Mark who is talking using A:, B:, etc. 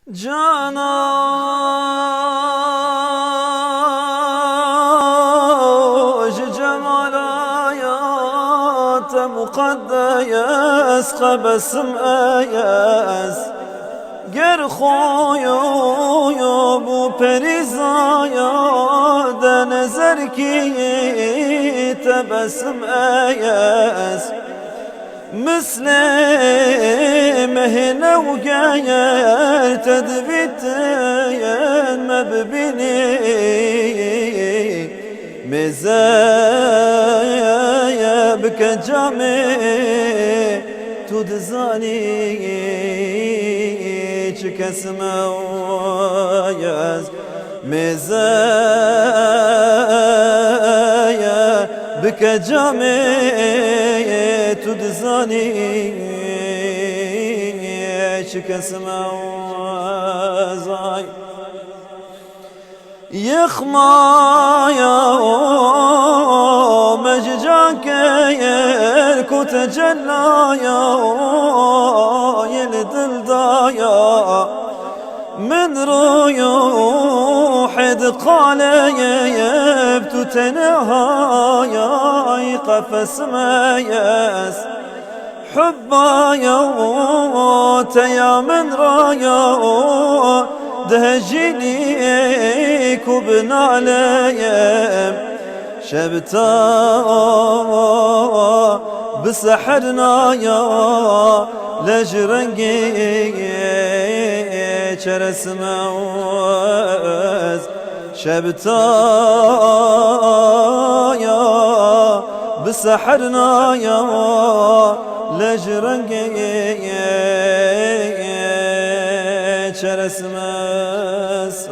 A: جاناج جمال آيات مقدس قبسم آياس گر خویو بو پریزایا ده نظر کی تبسم آیاس مثل مهنه و غير تدبيت ما ببيني مزايا بك جامي تدزاني كسما وياز مزايا بك جامي تدزاني كسما وزاي يخمايا مججاك يركو تجلايا يلدل دايا من روح قال يبتو تنهايا قفس مياس حبايا تيا من رايا دهجيني كوبن عليا شبتا بسحرنا يا لجرنجي شرس موز شبتا يا بسحرنا يا لجرنجي شرس موز